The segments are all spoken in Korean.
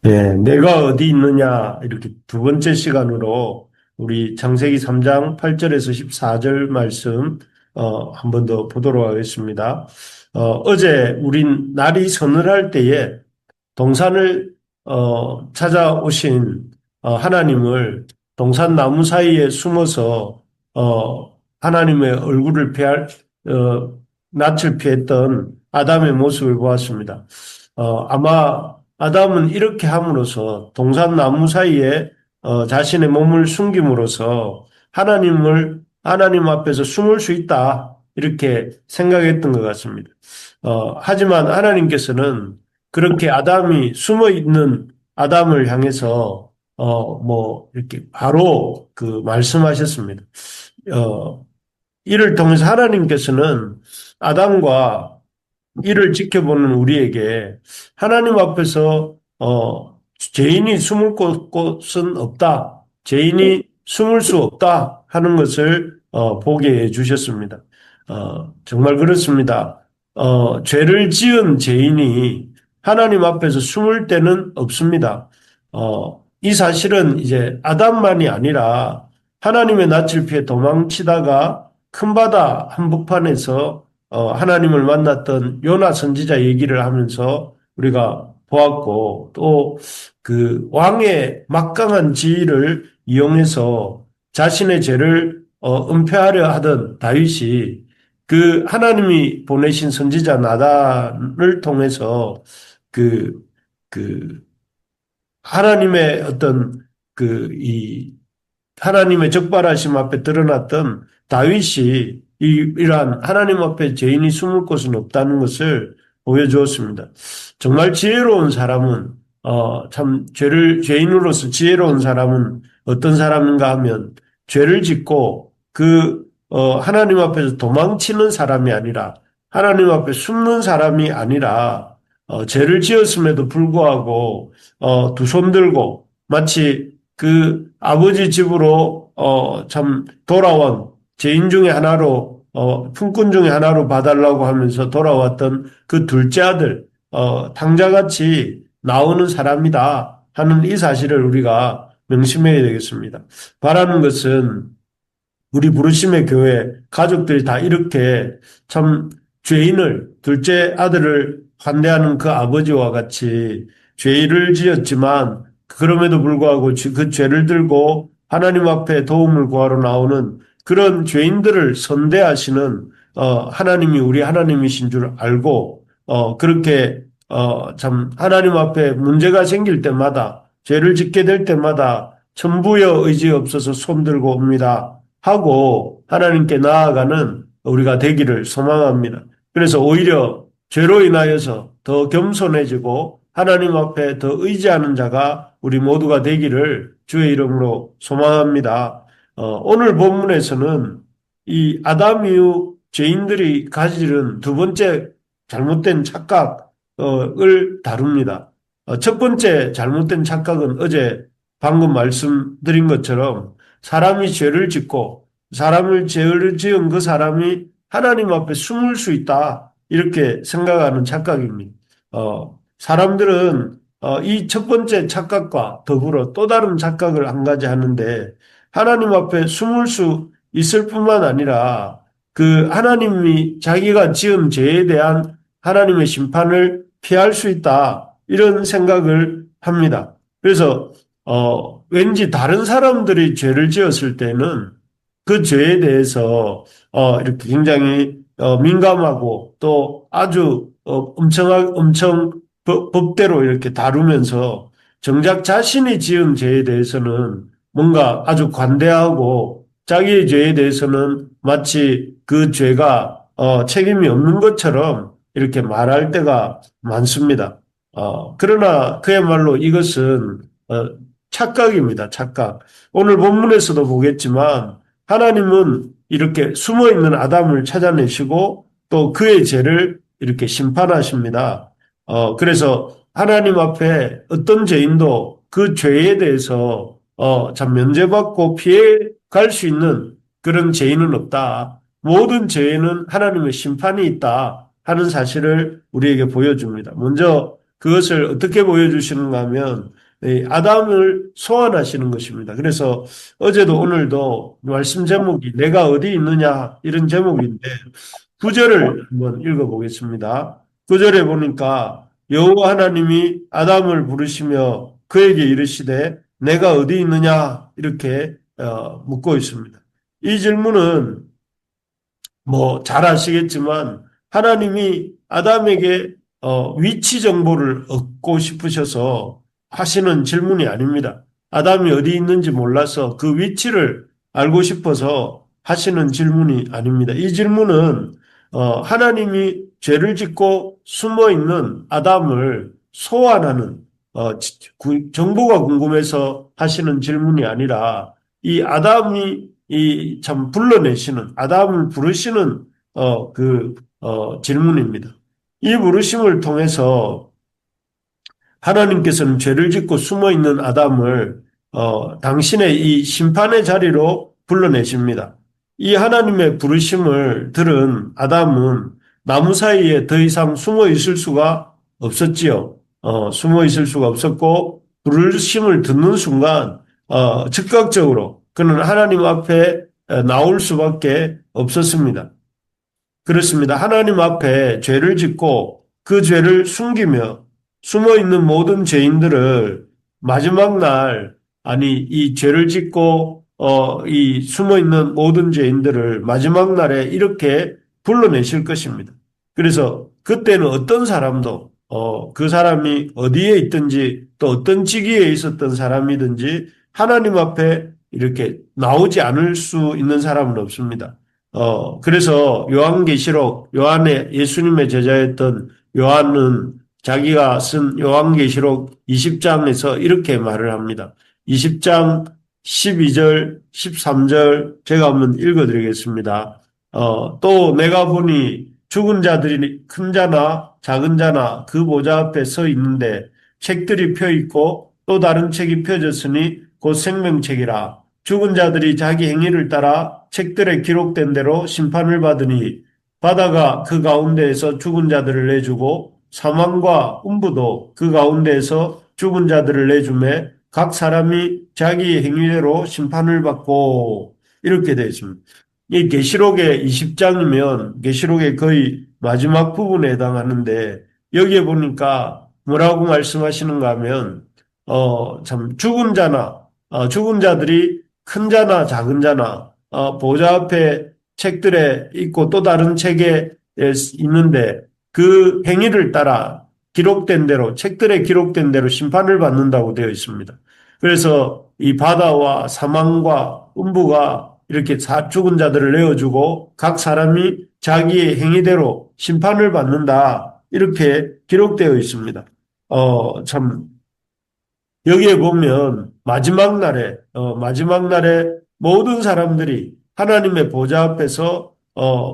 예, 내가 어디 있느냐, 이렇게 두 번째 시간으로 우리 창세기 3장 8절에서 14절 말씀, 한 번 더 보도록 하겠습니다. 어제 우린 날이 서늘할 때에 동산을 찾아오신 하나님을 동산 나무 사이에 숨어서 하나님의 얼굴을 낯을 피했던 아담의 모습을 보았습니다. 아마 아담은 이렇게 함으로써 동산 나무 사이에 자신의 몸을 숨김으로써 하나님 앞에서 숨을 수 있다 이렇게 생각했던 것 같습니다. 하지만 하나님께서는 그렇게 아담이 숨어 있는 아담을 향해서 이렇게 바로 그 말씀하셨습니다. 어, 이를 통해서 하나님께서는 아담과 이를 지켜보는 우리에게 하나님 앞에서 죄인이 숨을 곳은 없다. 죄인이 숨을 수 없다 하는 것을 보게 해 주셨습니다. 정말 그렇습니다. 죄를 지은 죄인이 하나님 앞에서 숨을 데는 없습니다. 이 사실은 이제 아담만이 아니라 하나님의 낯을 피해 도망치다가 큰 바다 한복판에서 하나님을 만났던 요나 선지자 얘기를 하면서 우리가 보았고 또 그 왕의 막강한 지위를 이용해서 자신의 죄를 은폐하려 하던 다윗이 그 하나님이 보내신 선지자 나단을 통해서 그, 그 하나님의 어떤 이 하나님의 적발하심 앞에 드러났던 다윗이 이러한 하나님 앞에 죄인이 숨을 곳은 없다는 것을 보여주었습니다. 정말 지혜로운 사람은 참 죄인으로서 지혜로운 사람은 어떤 사람인가 하면 죄를 짓고 하나님 앞에서 도망치는 사람이 아니라 하나님 앞에 숨는 사람이 아니라 죄를 지었음에도 불구하고 두 손 들고 마치 그 아버지 집으로 참 돌아온 죄인 중에 하나로 품꾼 중에 하나로 봐달라고 하면서 돌아왔던 그 둘째 아들 탕자같이 나오는 사람이다 하는 이 사실을 우리가 명심해야 되겠습니다. 바라는 것은 우리 부르심의 교회 가족들이 다 이렇게 참 죄인을 둘째 아들을 환대하는 그 아버지와 같이 죄를 지었지만 그럼에도 불구하고 그 죄를 들고 하나님 앞에 도움을 구하러 나오는 그런 죄인들을 선대하시는 하나님이 우리 하나님이신 줄 알고 그렇게 참 하나님 앞에 문제가 생길 때마다 죄를 짓게 될 때마다 천부여 의지 없어서 손들고 옵니다. 하고 하나님께 나아가는 우리가 되기를 소망합니다. 그래서 오히려 죄로 인하여서 더 겸손해지고 하나님 앞에 더 의지하는 자가 우리 모두가 되기를 주의 이름으로 소망합니다. 오늘 본문에서는 이 아담 이후 죄인들이 가지는 두 번째 잘못된 착각을 다룹니다. 첫 번째 잘못된 착각은 어제 방금 말씀드린 것처럼 사람이 죄를 짓고 사람을 죄를 지은 그 사람이 하나님 앞에 숨을 수 있다. 이렇게 생각하는 착각입니다. 사람들은 이 첫 번째 착각과 더불어 또 다른 착각을 한 가지 하는데 하나님 앞에 숨을 수 있을 뿐만 아니라 그 하나님이 자기가 지은 죄에 대한 하나님의 심판을 피할 수 있다. 이런 생각을 합니다. 그래서 왠지 다른 사람들이 죄를 지었을 때는 그 죄에 대해서 이렇게 굉장히 민감하고 또 아주 엄청 법대로 이렇게 다루면서 정작 자신이 지은 죄에 대해서는 뭔가 아주 관대하고 자기의 죄에 대해서는 마치 그 죄가 책임이 없는 것처럼 이렇게 말할 때가 많습니다. 그러나 그야말로 이것은 착각입니다. 착각. 오늘 본문에서도 보겠지만 하나님은 이렇게 숨어 있는 아담을 찾아내시고 또 그의 죄를 이렇게 심판하십니다. 그래서 하나님 앞에 어떤 죄인도 그 죄에 대해서 참 면제받고 피해 갈 수 있는 그런 죄인은 없다. 모든 죄에는 하나님의 심판이 있다 하는 사실을 우리에게 보여줍니다. 먼저 그것을 어떻게 보여주시는가 하면 이 아담을 소환하시는 것입니다. 그래서 어제도 오늘도 말씀 제목이 내가 어디 있느냐 이런 제목인데 구절을 한번 읽어보겠습니다. 구절에 보니까 여호와 하나님이 아담을 부르시며 그에게 이르시되 내가 어디 있느냐 이렇게 묻고 있습니다. 이 질문은 뭐 잘 아시겠지만 하나님이 아담에게 위치 정보를 얻고 싶으셔서 하시는 질문이 아닙니다. 아담이 어디 있는지 몰라서 그 위치를 알고 싶어서 하시는 질문이 아닙니다. 이 질문은 하나님이 죄를 짓고 숨어 있는 아담을 소환하는 정보가 궁금해서 하시는 질문이 아니라 이 아담이 이 참 불러내시는 아담을 부르시는 질문입니다. 이 부르심을 통해서 하나님께서는 죄를 짓고 숨어 있는 아담을 당신의 이 심판의 자리로 불러내십니다. 이 하나님의 부르심을 들은 아담은 나무 사이에 더 이상 숨어 있을 수가 없었지요. 숨어 있을 수가 없었고 부르심을 듣는 순간 즉각적으로 그는 하나님 앞에 나올 수밖에 없었습니다. 그렇습니다. 하나님 앞에 죄를 짓고 그 죄를 숨기며 숨어 있는 모든 죄인들을 마지막 날, 아니, 이 죄를 짓고, 이 숨어 있는 모든 죄인들을 마지막 날에 이렇게 불러내실 것입니다. 그래서 그때는 어떤 사람도, 그 사람이 어디에 있든지 또 어떤 직위에 있었던 사람이든지 하나님 앞에 이렇게 나오지 않을 수 있는 사람은 없습니다. 그래서 요한계시록, 요한의 예수님의 제자였던 요한은 자기가 쓴 요한계시록 20장에서 이렇게 말을 합니다. 20장 12절, 13절 제가 한번 읽어드리겠습니다. 또 내가 보니 죽은 자들이 큰 자나 작은 자나 그 보좌 앞에 서 있는데 책들이 펴 있고 또 다른 책이 펴졌으니 곧 생명책이라. 죽은 자들이 자기 행위를 따라 책들에 기록된 대로 심판을 받으니 바다가 그 가운데에서 죽은 자들을 내주고 사망과 음부도 그 가운데에서 죽은 자들을 내주매 각 사람이 자기 행위대로 심판을 받고 이렇게 되어 있습니다. 이 계시록의 20장이면 계시록의 거의 마지막 부분에 해당하는데 여기에 보니까 뭐라고 말씀하시는가 하면 참 죽은 자들이 큰 자나 작은 자나 보좌 앞에 책들에 있고 또 다른 책에 있는데 그 행위를 따라 기록된 대로 책들에 기록된 대로 심판을 받는다고 되어 있습니다. 그래서 이 바다와 사망과 음부가 이렇게 죽은 자들을 내어주고 각 사람이 자기의 행위대로 심판을 받는다 이렇게 기록되어 있습니다. 참 여기에 보면 마지막 날에 모든 사람들이 하나님의 보좌 앞에서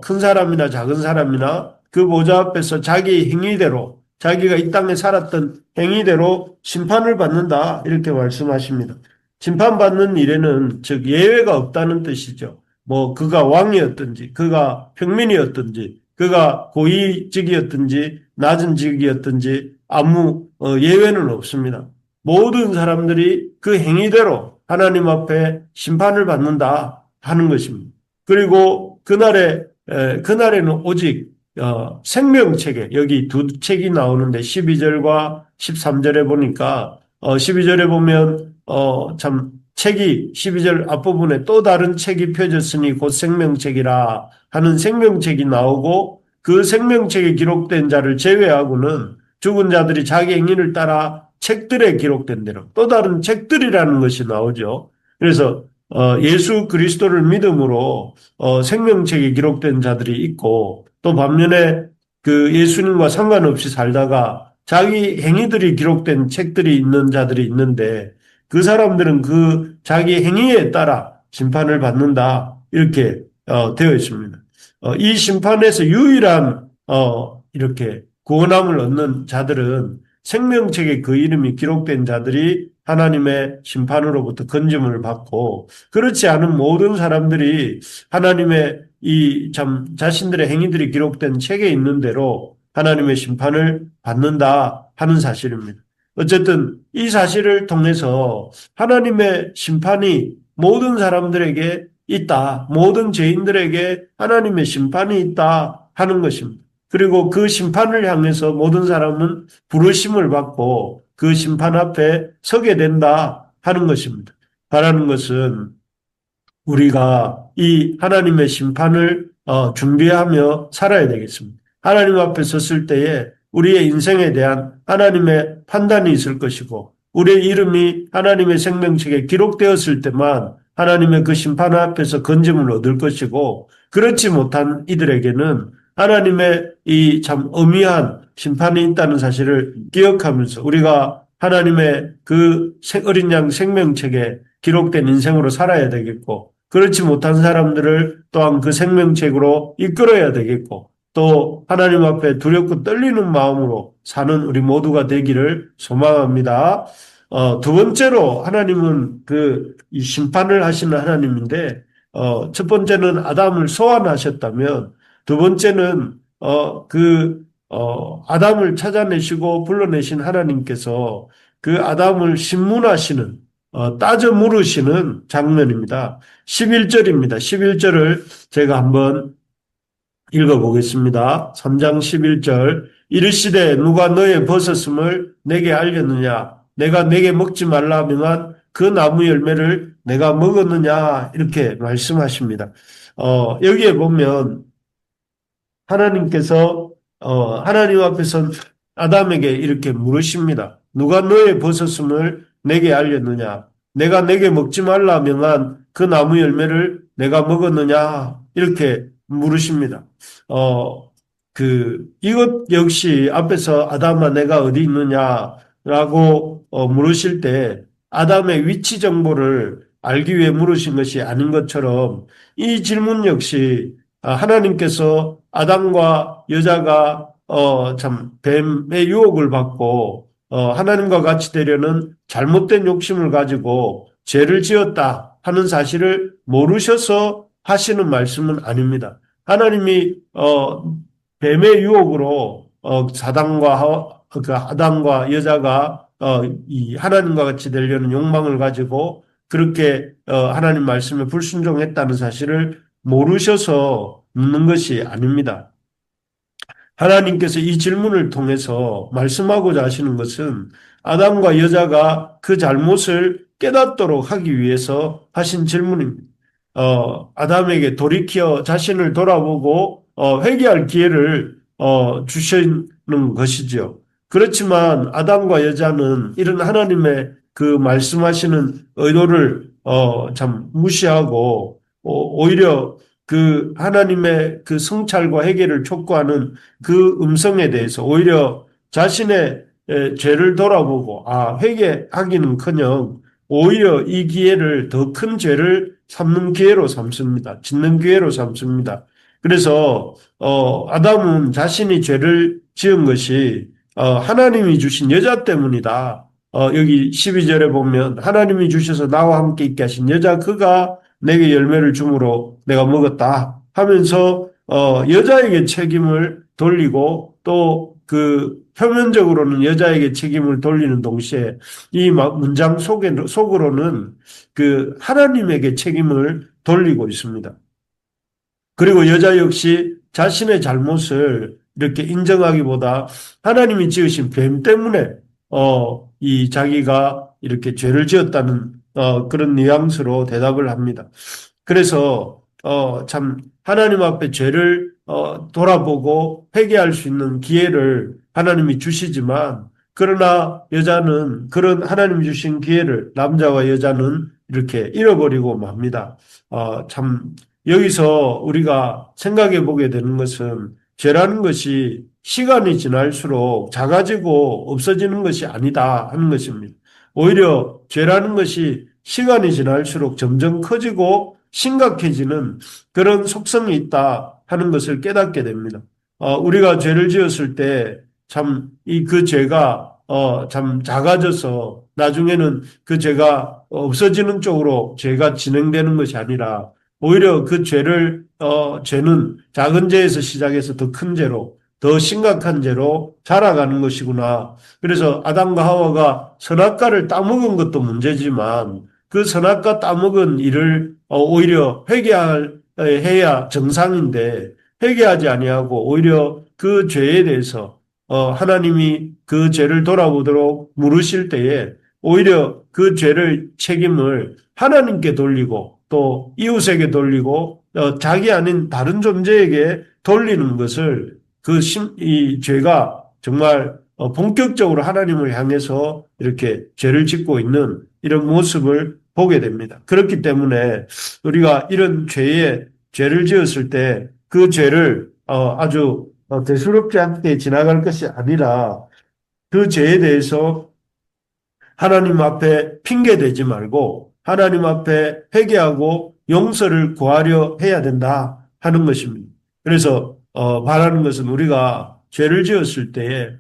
큰 사람이나 작은 사람이나 그 보좌 앞에서 자기 행위대로 자기가 이 땅에 살았던 행위대로 심판을 받는다 이렇게 말씀하십니다. 심판받는 일에는 즉 예외가 없다는 뜻이죠. 뭐 그가 왕이었든지 그가 평민이었든지 그가 고위직이었든지 낮은 직이었든지 아무 예외는 없습니다. 모든 사람들이 그 행위대로 하나님 앞에 심판을 받는다 하는 것입니다. 그리고 그날에는 오직 생명책에 여기 두 책이 나오는데 12절과 13절에 보니까 12절에 보면 참 책이 12절 앞부분에 또 다른 책이 펴졌으니 곧 생명책이라 하는 생명책이 나오고 그 생명책에 기록된 자를 제외하고는 죽은 자들이 자기 행위를 따라 책들에 기록된 대로 또 다른 책들이라는 것이 나오죠. 그래서 예수 그리스도를 믿음으로 생명책에 기록된 자들이 있고 또 반면에 그 예수님과 상관없이 살다가 자기 행위들이 기록된 책들이 있는 자들이 있는데 그 사람들은 그 자기 행위에 따라 심판을 받는다 이렇게 되어 있습니다. 이 심판에서 유일한 이렇게 구원함을 얻는 자들은 생명책에 그 이름이 기록된 자들이 하나님의 심판으로부터 건짐을 받고 그렇지 않은 모든 사람들이 하나님의 이 참 자신들의 행위들이 기록된 책에 있는 대로 하나님의 심판을 받는다 하는 사실입니다. 어쨌든 이 사실을 통해서 하나님의 심판이 모든 사람들에게 있다. 모든 죄인들에게 하나님의 심판이 있다 하는 것입니다. 그리고 그 심판을 향해서 모든 사람은 부르심을 받고 그 심판 앞에 서게 된다 하는 것입니다. 바라는 것은 우리가 이 하나님의 심판을 준비하며 살아야 되겠습니다. 하나님 앞에 섰을 때에 우리의 인생에 대한 하나님의 판단이 있을 것이고 우리의 이름이 하나님의 생명책에 기록되었을 때만 하나님의 그 심판 앞에서 건짐을 얻을 것이고 그렇지 못한 이들에게는 하나님의 이 참 엄미한 심판이 있다는 사실을 기억하면서 우리가 하나님의 그 어린 양 생명책에 기록된 인생으로 살아야 되겠고 그렇지 못한 사람들을 또한 그 생명책으로 이끌어야 되겠고 또 하나님 앞에 두렵고 떨리는 마음으로 사는 우리 모두가 되기를 소망합니다. 두 번째로 하나님은 이 심판을 하시는 하나님인데 첫 번째는 아담을 소환하셨다면 두 번째는 아담을 찾아내시고 불러내신 하나님께서 그 아담을 신문하시는 따져 물으시는 장면입니다. 11절입니다. 11절을 제가 한번 읽어보겠습니다. 3장 11절 이르시되 누가 너의 벗었음을 내게 알렸느냐 내가 내게 먹지 말라 명한 그 나무 열매를 내가 먹었느냐 이렇게 말씀하십니다. 여기에 보면 하나님께서 하나님 앞에서 아담에게 이렇게 물으십니다. 누가 너의 벗었음을 내게 알렸느냐? 내가 내게 먹지 말라 명한 그 나무 열매를 내가 먹었느냐? 이렇게 물으십니다. 이것 역시 앞에서 아담아 내가 어디 있느냐라고 물으실 때 아담의 위치 정보를 알기 위해 물으신 것이 아닌 것처럼 이 질문 역시 하나님께서 아담과 여자가 참 뱀의 유혹을 받고 하나님과 같이 되려는 잘못된 욕심을 가지고 죄를 지었다 하는 사실을 모르셔서 하시는 말씀은 아닙니다. 하나님이 뱀의 유혹으로 그 아담과 여자가 이 하나님과 같이 되려는 욕망을 가지고 그렇게 하나님 말씀에 불순종했다는 사실을 모르셔서 묻는 것이 아닙니다. 하나님께서 이 질문을 통해서 말씀하고자 하시는 것은 아담과 여자가 그 잘못을 깨닫도록 하기 위해서 하신 질문입니다. 아담에게 돌이켜 자신을 돌아보고 회개할 기회를 주시는 것이죠. 그렇지만 아담과 여자는 이런 하나님의 그 말씀하시는 의도를 참 무시하고 오히려 그 하나님의 그 성찰과 회개를 촉구하는 그 음성에 대해서 오히려 자신의 죄를 돌아보고 회개하기는커녕 오히려 이 기회를 더 큰 죄를 삼는 기회로 삼습니다. 짓는 기회로 삼습니다. 그래서 아담은 자신이 죄를 지은 것이 하나님이 주신 여자 때문이다. 여기 12절에 보면 하나님이 주셔서 나와 함께 있게 하신 여자 그가 내게 열매를 주므로 내가 먹었다 하면서 여자에게 책임을 돌리고 또 그 표면적으로는 여자에게 책임을 돌리는 동시에 이 문장 속으로는 그 하나님에게 책임을 돌리고 있습니다. 그리고 여자 역시 자신의 잘못을 이렇게 인정하기보다 하나님이 지으신 뱀 때문에 이 자기가 이렇게 죄를 지었다는 그런 뉘앙스로 대답을 합니다. 그래서 참 하나님 앞에 죄를 돌아보고 회개할 수 있는 기회를 하나님이 주시지만 그러나 여자는 그런 하나님 주신 기회를 남자와 여자는 이렇게 잃어버리고 맙니다. 참 여기서 우리가 생각해 보게 되는 것은 죄라는 것이 시간이 지날수록 작아지고 없어지는 것이 아니다 하는 것입니다. 오히려 죄라는 것이 시간이 지날수록 점점 커지고 심각해지는 그런 속성이 있다 하는 것을 깨닫게 됩니다. 우리가 죄를 지었을 때 참 그 죄가 참 작아져서 나중에는 그 죄가 없어지는 쪽으로 죄가 진행되는 것이 아니라 오히려 그 죄는 작은 죄에서 시작해서 더 큰 죄로 더 심각한 죄로 자라가는 것이구나. 그래서 아담과 하와가 선악과를 따먹은 것도 문제지만 그 선악과 따먹은 일을 오히려 회개해야 정상인데 회개하지 아니하고 오히려 그 죄에 대해서 하나님이 그 죄를 돌아보도록 물으실 때에 오히려 그 죄를 책임을 하나님께 돌리고 또 이웃에게 돌리고 자기 아닌 다른 존재에게 돌리는 것을 이 죄가 정말 본격적으로 하나님을 향해서 이렇게 죄를 짓고 있는 이런 모습을 보게 됩니다. 그렇기 때문에 우리가 이런 죄를 지었을 때 그 죄를 아주 대수롭지 않게 지나갈 것이 아니라 그 죄에 대해서 하나님 앞에 핑계대지 말고 하나님 앞에 회개하고 용서를 구하려 해야 된다 하는 것입니다. 그래서 말하는 것은 우리가 죄를 지었을 때에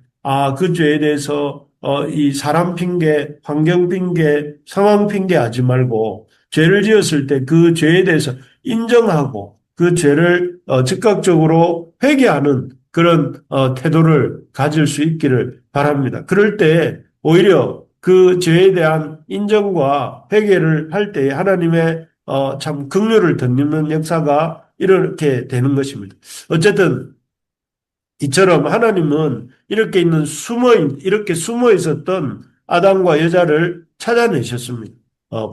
그 죄에 대해서 이 사람 핑계, 환경 핑계, 상황 핑계 하지 말고 죄를 지었을 때 그 죄에 대해서 인정하고 그 죄를 즉각적으로 회개하는 그런 태도를 가질 수 있기를 바랍니다. 그럴 때 오히려 그 죄에 대한 인정과 회개를 할 때에 하나님의 참 긍휼을 덧입는 역사가 이렇게 되는 것입니다. 어쨌든 이처럼 하나님은 이렇게 숨어 있었던 아담과 여자를 찾아내셨습니다.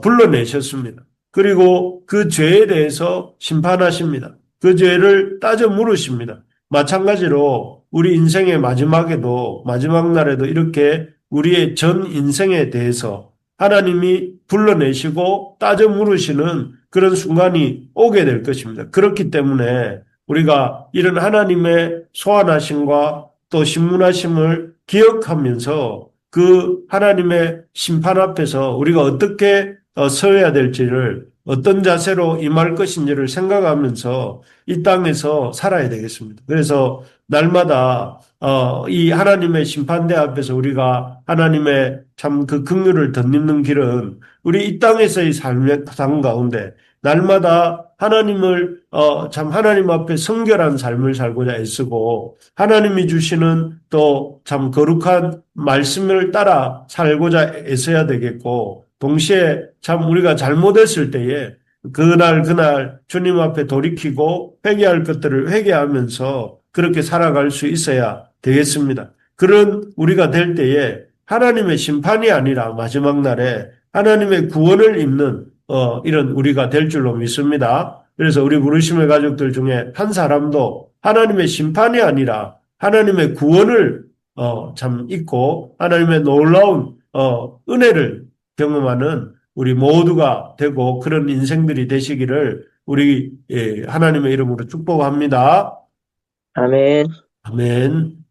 불러내셨습니다. 그리고 그 죄에 대해서 심판하십니다. 그 죄를 따져 물으십니다. 마찬가지로 우리 인생의 마지막에도 마지막 날에도 이렇게 우리의 전 인생에 대해서 하나님이 불러내시고 따져 물으시는 그런 순간이 오게 될 것입니다. 그렇기 때문에 우리가 이런 하나님의 소환하심과 또 신문하심을 기억하면서 그 하나님의 심판 앞에서 우리가 어떻게 서야 될지를 어떤 자세로 임할 것인지를 생각하면서 이 땅에서 살아야 되겠습니다. 그래서 날마다 이 하나님의 심판대 앞에서 우리가 하나님의 참 그 긍휼을 덧입는 길은 우리 이 땅에서의 삶의 삶 가운데 날마다 하나님을 참 하나님 앞에 성결한 삶을 살고자 애쓰고 하나님이 주시는 또 참 거룩한 말씀을 따라 살고자 애써야 되겠고 동시에 참 우리가 잘못했을 때에 그날 주님 앞에 돌이키고 회개할 것들을 회개하면서 그렇게 살아갈 수 있어야 되겠습니다. 그런 우리가 될 때에 하나님의 심판이 아니라 마지막 날에 하나님의 구원을 입는 이런 우리가 될 줄로 믿습니다. 그래서 우리 부르심의 가족들 중에 한 사람도 하나님의 심판이 아니라 하나님의 구원을 참 잊고 하나님의 놀라운 은혜를 경험하는 우리 모두가 되고 그런 인생들이 되시기를 우리 하나님의 이름으로 축복합니다. 아멘. 아멘.